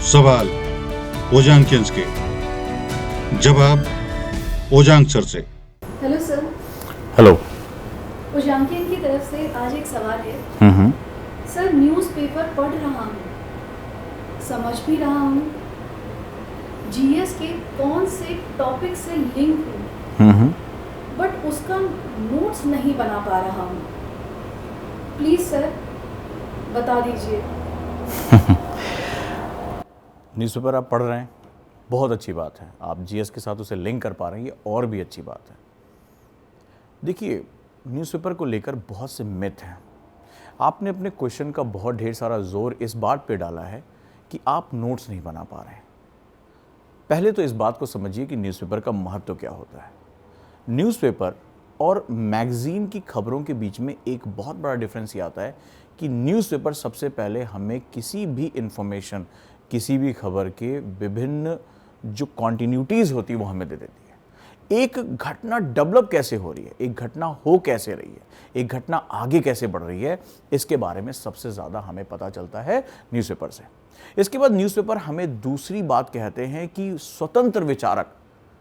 सवाल ओजांकियंस के, जवाब ओजांक सर से। Hello sir. हेलो। ओजांकियन की तरफ से आज एक सवाल है। सर, न्यूज़पेपर पढ़ रहा हूँ, समझ भी रहा हूँ, जीएस के कौन से टॉपिक से लिंक हूँ, बट उसका नोट्स नहीं बना पा रहा हूँ। प्लीज़ सर बता दीजिए। न्यूज़पेपर आप पढ़ रहे हैं, बहुत अच्छी बात है। आप जीएस के साथ उसे लिंक कर पा रहे हैं, ये और भी अच्छी बात है। देखिए, न्यूज़पेपर को लेकर बहुत से मिथ हैं। आपने अपने क्वेश्चन का बहुत ढेर सारा जोर इस बात पे डाला है कि आप नोट्स नहीं बना पा रहे हैं। पहले तो इस बात को समझिए कि न्यूज़पेपर का महत्व क्या होता है। न्यूज़पेपर और मैगज़ीन की खबरों के बीच में एक बहुत बड़ा डिफरेंस ये आता है कि न्यूज़पेपर सबसे पहले हमें किसी भी इंफॉर्मेशन, किसी भी खबर के विभिन्न जो कॉन्टिन्यूटीज़ होती है वो हमें दे देती है। एक घटना डेवलप कैसे हो रही है, एक घटना हो कैसे रही है, एक घटना आगे कैसे बढ़ रही है, इसके बारे में सबसे ज़्यादा हमें पता चलता है न्यूज़पेपर से। इसके बाद न्यूज़पेपर हमें दूसरी बात कहते हैं कि स्वतंत्र विचारक,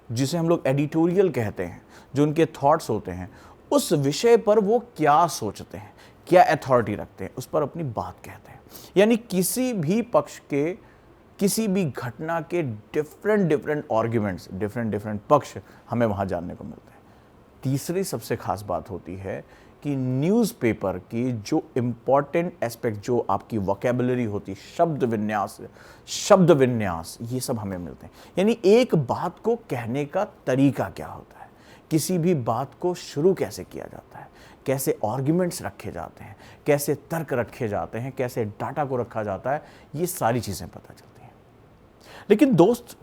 जिसे हम लोग एडिटोरियल कहते हैं, जो उनके थॉट्स होते हैं, उस विषय पर वो क्या सोचते हैं, क्या अथॉरिटी रखते हैं, उस पर अपनी बात कहते हैं। यानी किसी भी पक्ष के, किसी भी घटना के डिफरेंट आर्ग्यूमेंट्स, डिफरेंट पक्ष हमें वहाँ जानने को मिलते हैं। तीसरी सबसे खास बात होती है कि न्यूज़पेपर की जो इम्पॉर्टेंट एस्पेक्ट, जो आपकी वोकैबुलरी होती, शब्द विन्यास, ये सब हमें मिलते हैं। यानी एक बात को कहने का तरीका क्या होता है, किसी भी बात को शुरू कैसे किया जाता है, कैसे आर्ग्यूमेंट्स रखे जाते हैं, कैसे तर्क रखे जाते हैं, कैसे डाटा को रखा जाता है, ये सारी चीज़ें पता चलती हैं। लेकिन दोस्त,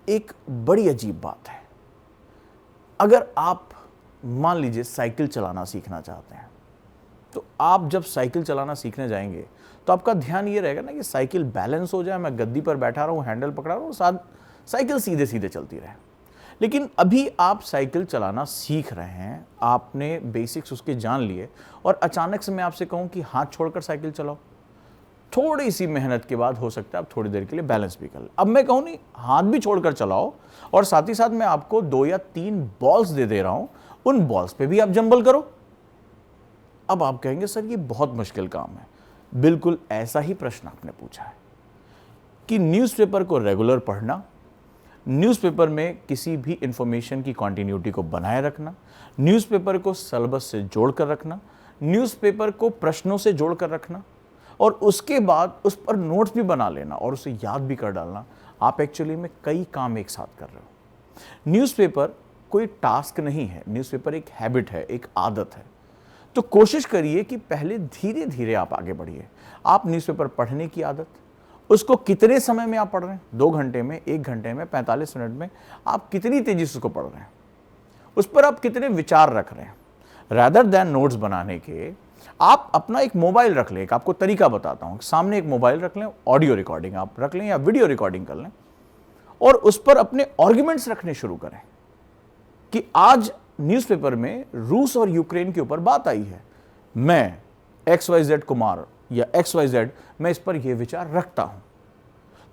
एक बड़ी अजीब बात है। अगर आप मान लीजिए साइकिल चलाना सीखना चाहते हैं, तो आप जब साइकिल चलाना सीखने जाएंगे तो आपका ध्यान ये रहेगा ना कि साइकिल बैलेंस हो जाए, मैं गद्दी पर बैठा रहूं, हैंडल पकड़ा रहूं, साथ साइकिल सीधे सीधे चलती रहे। लेकिन अभी आप साइकिल चलाना सीख रहे हैं, आपने बेसिक्स उसके जान लिए, और अचानक से मैं आपसे कहूं कि हाथ छोड़कर साइकिल चलाओ, थोड़ी सी मेहनत के बाद हो सकता है आप थोड़ी देर के लिए बैलेंस भी कर लें। अब मैं कहूं नहीं, हाथ भी छोड़कर चलाओ, और साथ ही साथ मैं आपको 2 या 3 बॉल्स दे रहा हूं, उन बॉल्स पे भी आप जंबल करो। अब आप कहेंगे सर ये बहुत मुश्किल काम है। बिल्कुल ऐसा ही प्रश्न आपने पूछा है कि न्यूज़पेपर को रेगुलर पढ़ना, न्यूज़पेपर में किसी भी इंफॉर्मेशन की कॉन्टिन्यूटी को बनाए रखना, न्यूज़पेपर को सिलेबस से जोड़कर रखना, न्यूज़पेपर को प्रश्नों से जोड़कर रखना, और उसके बाद उस पर नोट्स भी बना लेना और उसे याद भी कर डालना, आप एक्चुअली में कई काम एक साथ कर रहे हो। न्यूज़पेपर कोई टास्क नहीं है, न्यूज़पेपर एक हैबिट है, एक आदत है। तो कोशिश करिए कि पहले धीरे धीरे आप आगे बढ़िए। आप न्यूज़पेपर पढ़ने की आदत, उसको कितने समय में आप पढ़ रहे हैं, 2 घंटे में, 1 घंटे में, 45 मिनट में, आप कितनी तेजी से उसको पढ़ रहे हैं, उस पर आप कितने विचार रख रहे हैं। रैदर दैन नोट्स बनाने के आप अपना एक मोबाइल रख लें। एक आपको तरीका बताता हूं, सामने एक मोबाइल रख लें, ऑडियो रिकॉर्डिंग आप रख लें या वीडियो रिकॉर्डिंग कर लें, और उस पर अपने आर्ग्यूमेंट्स रखने शुरू करें कि आज न्यूज़पेपर में रूस और यूक्रेन के ऊपर बात आई है, मैं XYZ कुमार या XYZ, मैं इस पर यह विचार रखता हूं।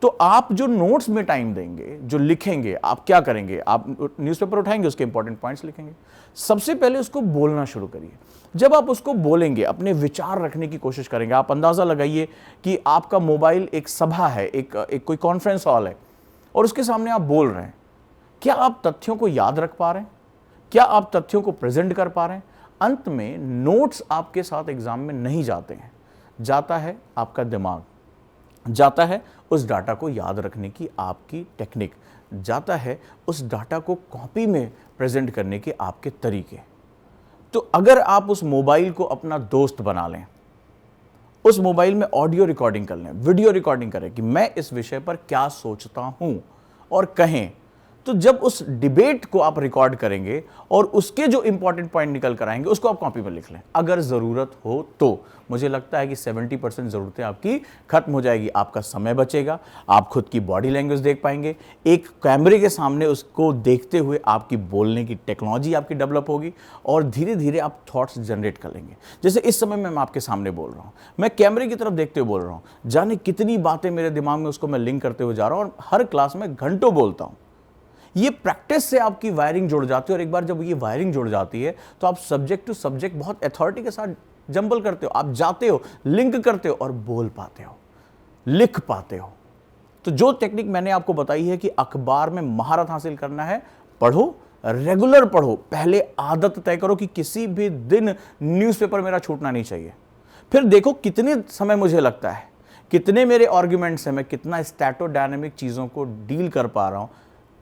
तो आप जो नोट्स में टाइम देंगे, जो लिखेंगे, आप क्या करेंगे, आप न्यूज़पेपर उठाएंगे, उसके इंपॉर्टेंट पॉइंट्स लिखेंगे। सबसे पहले उसको बोलना शुरू करिए। जब आप उसको बोलेंगे, अपने विचार रखने की कोशिश करेंगे। आप अंदाजा लगाइए कि आपका मोबाइल एक सभा है, एक कोई कॉन्फ्रेंस हॉल है, और उसके सामने आप बोल रहे हैं। क्या आप तथ्यों को याद रख पा रहे हैं? क्या आप तथ्यों को प्रेजेंट कर पा रहे हैं? अंत में नोट्स आपके साथ एग्जाम में नहीं जाते हैं, जाता है आपका दिमाग, जाता है उस डाटा को याद रखने की आपकी टेक्निक, जाता है उस डाटा को कॉपी में प्रेजेंट करने के आपके तरीके। तो अगर आप उस मोबाइल को अपना दोस्त बना लें, उस मोबाइल में ऑडियो रिकॉर्डिंग कर लें, वीडियो रिकॉर्डिंग करें कि मैं इस विषय पर क्या सोचता हूं, और कहें, तो जब उस डिबेट को आप रिकॉर्ड करेंगे और उसके जो इंपॉर्टेंट पॉइंट निकल कर आएंगे उसको आप कॉपी में लिख लें अगर ज़रूरत हो तो। मुझे लगता है कि 70% ज़रूरतें आपकी खत्म हो जाएगी, आपका समय बचेगा, आप खुद की बॉडी लैंग्वेज देख पाएंगे, एक कैमरे के सामने उसको देखते हुए आपकी बोलने की टेक्नोलॉजी आपकी डेवलप होगी और धीरे धीरे आप थॉट्स जनरेट कर लेंगे। जैसे इस समय मैं आपके सामने बोल रहा हूँ, मैं कैमरे की तरफ देखते हुए बोल रहा हूँ, जाने कितनी बातें मेरे दिमाग में उसको मैं लिंक करते हुए जा रहा हूँ और हर क्लास में घंटों बोलता हूँ। ये प्रैक्टिस से आपकी वायरिंग जुड़ जाती है और एक बार जब ये वायरिंग जुड़ जाती है तो आप सब्जेक्ट टू सब्जेक्ट बहुत अथॉरिटी के साथ जंबल करते हो, आप जाते हो, लिंक करते हो और बोल पाते हो, लिख पाते हो। तो जो टेक्निक मैंने आपको बताई है कि अखबार में महारत हासिल करना है, पढ़ो, रेगुलर पढ़ो। पहले आदत तय करो कि किसी भी दिन न्यूज़पेपर मेरा छूटना नहीं चाहिए। फिर देखो कितने समय मुझे लगता है, कितने मेरे आर्ग्यूमेंट्स हैं, मैं कितना स्टैटोडायनेमिक चीज़ों को डील कर पा रहा हूँ।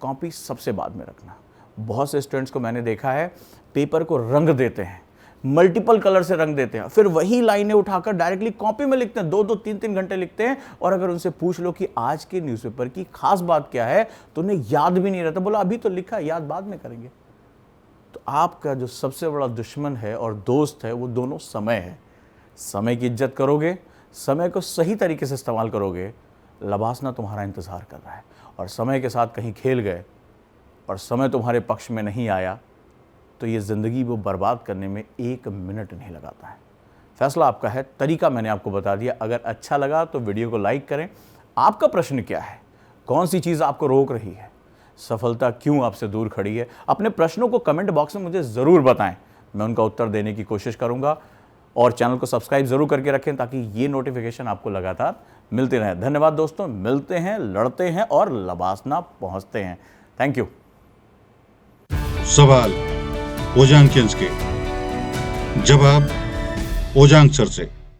कॉपी सबसे बाद में रखना। बहुत से स्टूडेंट्स को मैंने देखा है पेपर को रंग देते हैं, मल्टीपल कलर से रंग देते हैं, फिर वही लाइनें उठाकर डायरेक्टली कॉपी में लिखते हैं, 2-2, 3-3 घंटे लिखते हैं और अगर उनसे पूछ लो कि आज के न्यूज़पेपर की खास बात क्या है तो उन्हें याद भी नहीं रहता। बोला अभी तो लिखा, याद बाद में करेंगे। तो आपका जो सबसे बड़ा दुश्मन है और दोस्त है वो दोनों समय है। समय की इज्जत करोगे, समय को सही तरीके से इस्तेमाल करोगे, लबासना तुम्हारा इंतज़ार कर रहा है। और समय के साथ कहीं खेल गए और समय तुम्हारे पक्ष में नहीं आया तो ये ज़िंदगी वो बर्बाद करने में 1 मिनट नहीं लगाता है। फैसला आपका है, तरीका मैंने आपको बता दिया। अगर अच्छा लगा तो वीडियो को लाइक करें। आपका प्रश्न क्या है, कौन सी चीज़ आपको रोक रही है, सफलता क्यों आपसे दूर खड़ी है? अपने प्रश्नों को कमेंट बॉक्स में मुझे ज़रूर बताएं, मैं उनका उत्तर देने की कोशिश करूँगा। और चैनल को सब्सक्राइब ज़रूर करके रखें ताकि ये नोटिफिकेशन आपको लगातार मिलते रहें। धन्यवाद दोस्तों, मिलते हैं, लड़ते हैं और लबासना पहुंचते हैं। Thank you. सवाल ओजांकियंस के, जवाब ओजांग सर से।